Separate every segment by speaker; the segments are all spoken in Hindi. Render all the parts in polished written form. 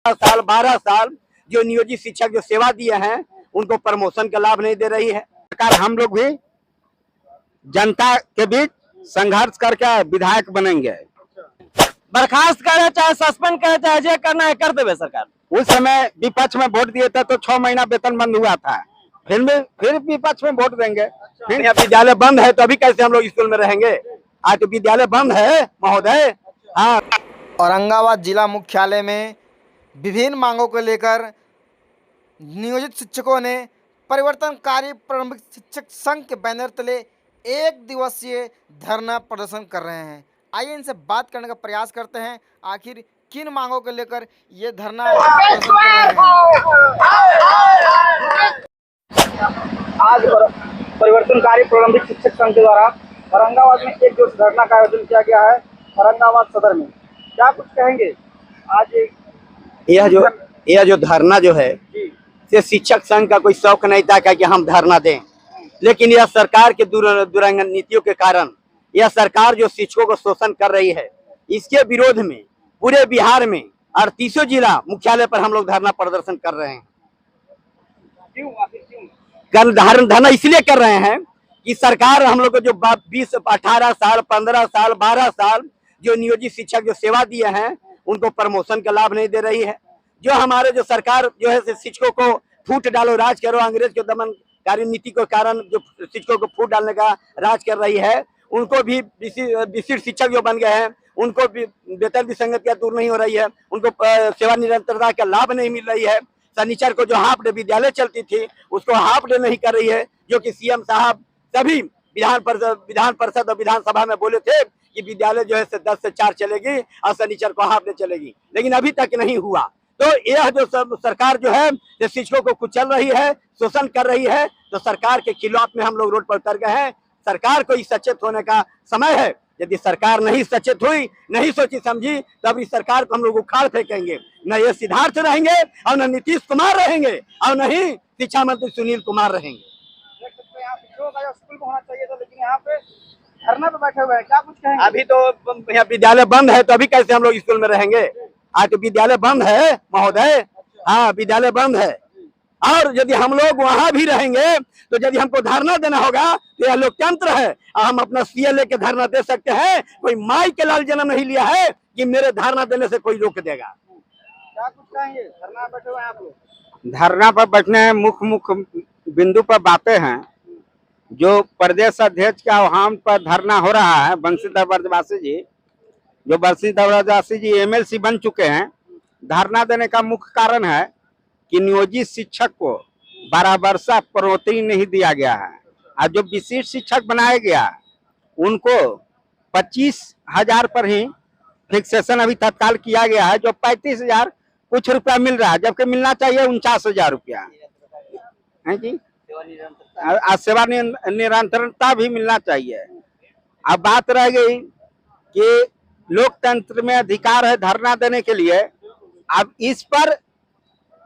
Speaker 1: साल 12 साल जो नियोजित शिक्षक जो सेवा दिए हैं उनको प्रमोशन का लाभ नहीं दे रही है सरकार। हम लोग भी जनता के बीच संघर्ष करके विधायक बनेंगे।
Speaker 2: बर्खास्त करे चाहे सस्पेंड करे चाहे जे करना है कर देवे सरकार।
Speaker 1: उस समय विपक्ष में वोट दिए थे तो 6 महीना वेतन बंद हुआ था, फिर विपक्ष में वोट देंगे। फिर यहाँ विद्यालय बंद है तो अभी कैसे हम लोग स्कूल में रहेंगे? आज तो विद्यालय बंद है महोदय। हाँ,
Speaker 3: औरंगाबाद जिला मुख्यालय में विभिन्न मांगों को लेकर नियोजित शिक्षकों ने परिवर्तनकारी प्रारंभिक शिक्षक संघ के बैनर तले 1 दिवसीय धरना प्रदर्शन कर रहे हैं। आइए इनसे बात करने का प्रयास करते हैं, आखिर किन मांगों को लेकर ये धरना प्रदर्शन कर रहे हैं।
Speaker 4: आज परिवर्तनकारी प्रारंभिक शिक्षक संघ के द्वारा औरंगाबाद में 1 दिवसीय धरना का आयोजन किया गया है। औरंगाबाद सदर में क्या कुछ कहेंगे? आज
Speaker 1: यह जो धरना जो है ये शिक्षक संघ का कोई शौक नहीं था कि हम धरना दें, लेकिन यह सरकार के दुरंग नीतियों के कारण यह सरकार जो शिक्षकों को शोषण कर रही है, इसके विरोध में पूरे बिहार में 38 जिला मुख्यालय पर हम लोग धरना प्रदर्शन कर रहे हैं। धरना इसलिए कर रहे हैं कि सरकार हम लोग को जो 20, 18 साल, 15 साल, 12 साल जो नियोजित शिक्षक जो सेवा दिए हैं उनको प्रमोशन का लाभ नहीं दे रही है। जो हमारे जो सरकार जो है शिक्षकों को फूट डालो राज करो, अंग्रेज के दमनकारी नीति के कारण जो शिक्षकों को फूट डालने का राज कर रही है, उनको भी विशिष्ट शिक्षक जो बन गए हैं उनको भी वेतन विसंगतियां दूर नहीं हो रही है, उनको सेवा निरंतरता का लाभ नहीं मिल रही है। शनिचर को जो हाफ डे विद्यालय चलती थी उसको हाफ डे नहीं कर रही है, जो कि सीएम साहब सभी विधान परिषद और विधानसभा में बोले थे कि विद्यालय जो है 10 से 4 चलेगी और शनिचर को हाफ डे चलेगी, लेकिन अभी तक नहीं हुआ। तो यह जो सरकार जो है शिक्षकों को कुचल रही है, शोषण कर रही है, तो सरकार के खिलाफ में हम लोग रोड पर उतर गए हैं। सरकार को सचेत होने का समय है। यदि सरकार नहीं सचेत हुई, नहीं सोची समझी, तब इस सरकार को हम लोग उखाड़ फेंकेंगे। न ये सिद्धार्थ रहेंगे और न नीतीश कुमार रहेंगे और न ही शिक्षा मंत्री सुनील कुमार रहेंगे।
Speaker 4: स्कूल में होना चाहिए था, लेकिन यहाँ पे धरना पे बैठे हुए हैं, क्या कुछ कहेंगे?
Speaker 1: अभी तो यहाँ विद्यालय बंद है तो अभी कैसे हम लोग स्कूल में रहेंगे? आज तो विद्यालय बंद है महोदय। हाँ, विद्यालय बंद है। और यदि हम लोग वहां भी रहेंगे तो यदि हमको धरना देना होगा तो यह लोकतंत्र है और हम अपना सीए लेके धरना दे सकते हैं। कोई माई के लाल जन्म नहीं लिया है कि मेरे धरना देने से कोई रोक देगा।
Speaker 4: क्या कुछ कहेंगे? धरना बैठे हुए हैं आप लोग।
Speaker 5: धरना पर बैठने मुख्य बिंदु पर बातें हैं। जो प्रदेश अध्यक्ष के आह्वान पर धरना हो रहा है, बंशीधर ब्रजवासी जी, जो बंशीधर ब्रजवासी जी एमएलसी बन चुके हैं, धरना देने का मुख्य कारण है कि नियोजित शिक्षक को बराबरसा प्रोत्साहन नहीं दिया गया है और जो विशिष्ट शिक्षक बनाया गया उनको 25,000 पर ही फिक्सेशन अभी तत्काल किया गया है, जो 35,000 कुछ रुपया मिल रहा है, जबकि मिलना चाहिए 49,000 रुपया है जी। सेवा निरंतरता भी मिलना चाहिए। अब बात रह गई कि लोकतंत्र में अधिकार है धरना देने के लिए। अब इस पर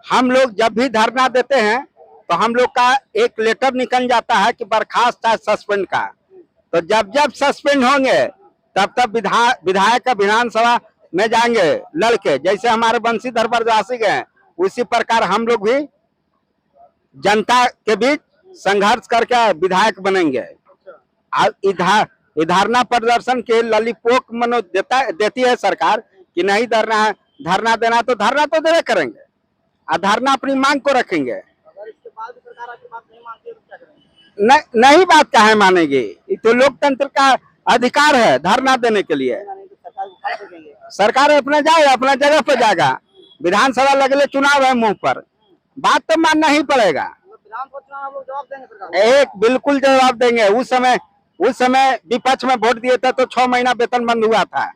Speaker 5: हम लोग जब भी धरना देते हैं तो हम लोग का एक लेटर निकल जाता है कि बर्खास्त है सस्पेंड का। तो जब जब सस्पेंड होंगे तब तब विधायक विधानसभा में जाएंगे लड़के, जैसे हमारे बंशीधर ब्रजवासी गए, उसी प्रकार हम लोग भी जनता के बीच संघर्ष करके विधायक बनेंगे। धरना प्रदर्शन के ललीपोक मनो देती है सरकार कि नहीं धरना देना तो धरना तो देवे करेंगे और धरना अपनी मांग को रखेंगे।
Speaker 4: अगर इसके बाद भी सरकार आपकी बात नहीं मानती है तो क्या करेंगे?
Speaker 5: नहीं बात काहे मानेगी? ये तो लोकतंत्र का अधिकार है धरना देने के लिए। सरकार अपने जाए, अपना जगह पे जाएगा। विधानसभा लगले चुनाव है मुंह पर, बात तो मानना ही पड़ेगा।
Speaker 4: विधानसभा चुनाव हम लोग जवाब देंगे सरकार?
Speaker 5: एक बिल्कुल जवाब देंगे। उस समय विपक्ष में वोट दिए थे तो 6 महीना वेतन बंद हुआ था,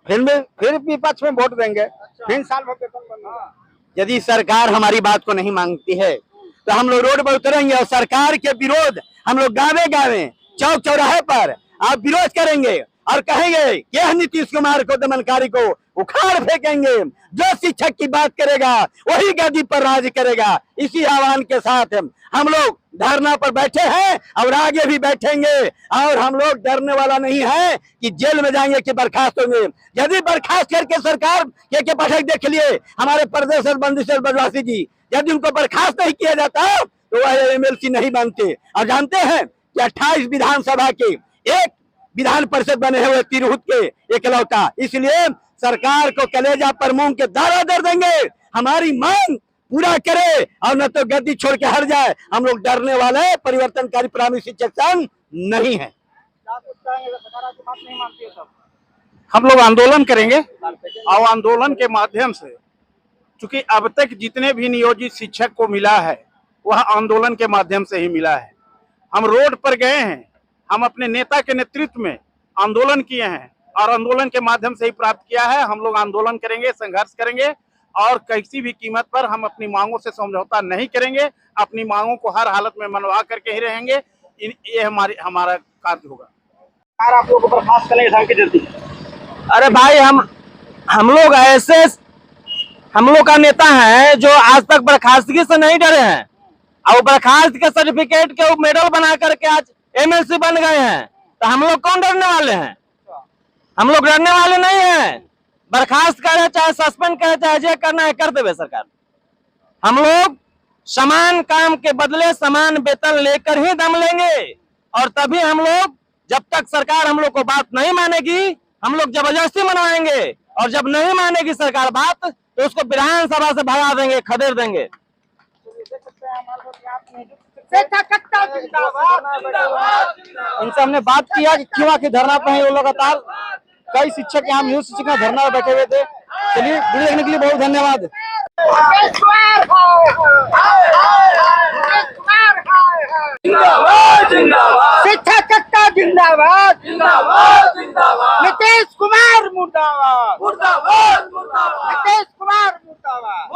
Speaker 5: फिर विपक्ष में वोट देंगे, फिर साल भर वेतन बंद हुआ।
Speaker 1: यदि सरकार हमारी बात को नहीं मांगती है तो हम लोग रोड पर उतरेंगे और सरकार के विरोध हम लोग गावे गावे चौक चौराहे पर आप विरोध करेंगे और कहेंगे कि यह नीतीश कुमार को, दमनकारी को उखाड़ फेंकेंगे। जो शिक्षक की बात करेगा वही गद्दी पर राज करेगा। इसी आह्वान के साथ हम लोग धरना पर बैठे हैं और आगे भी बैठेंगे। और हम लोग डरने वाला नहीं है कि जेल में जाएंगे कि बर्खास्त होंगे। यदि बर्खास्त करके सरकार के पाठक देख लिए हमारे प्रदेश बंदिशर बदमाशी जी, यदि उनको बर्खास्त नहीं किया जाता तो वह एमएलसी नहीं बनते। और जानते हैं कि 28 विधानसभा के एक विधान परिषद बने हुए तिरहुत के इकलौता, इसलिए सरकार को कलेजा पर मूंग के दाना दर देंगे। हमारी मांग पूरा करे और न तो गद्दी छोड़ के हट जाए। हम लोग डरने वाले परिवर्तनकारी प्राथमिक शिक्षक संघ नहीं है।
Speaker 4: क्या कुछ कहेंगे अगर सरकार आपकी बात नहीं मानती है तब?
Speaker 6: हम लोग आंदोलन करेंगे और आंदोलन के माध्यम से, चूंकि अब तक जितने भी नियोजित शिक्षक को मिला है वह आंदोलन के माध्यम से ही मिला है। हम रोड पर गए हैं, हम अपने नेता के नेतृत्व में आंदोलन किए हैं और आंदोलन के माध्यम से ही प्राप्त किया है। हम लोग आंदोलन करेंगे, संघर्ष करेंगे और किसी भी कीमत पर हम अपनी मांगों से समझौता नहीं करेंगे। अपनी मांगों को हर हालत में मनवा करके ही रहेंगे। ये हमारा कार्य होगा।
Speaker 4: सरकार आप लोगों को बर्खास्त करने की धमकी देती है।
Speaker 2: अरे भाई, हम लोग ऐसे, हम लोग का नेता है जो आज तक बर्खास्तगी से नहीं डरे हैं और बर्खास्त के सर्टिफिकेट के मेडल बना करके आज एमएलसी बन गए हैं। तो हम लोग कौन डरने वाले हैं? हम लोग डरने वाले नहीं हैं। बर्खास्त करे, चाहे सस्पेंड करे, चाहे जे करना है कर देवे सरकार। हम लोग समान काम के बदले समान वेतन लेकर ही दम लेंगे। और तभी हम लोग, जब तक सरकार हम लोग को बात नहीं मानेगी, हम लोग जबरदस्ती मनवाएंगे। और जब नहीं मानेगी सरकार बात तो उसको विधानसभा से भगा देंगे, खदेड़ देंगे।
Speaker 4: इनसे हमने बात किया कि क्यों आखिर धरना पे हैं वो लगातार। कई शिक्षक यहाँ न्यूज शिक्षक में धरना पे बैठे हुए थे। चलिए, वीडियो देखने के लिए बहुत धन्यवाद। शिक्षक कट्टा जिंदाबाद, नीतीश कुमार मुर्दाबाद, नीतीश कुमार मुर्दाबाद।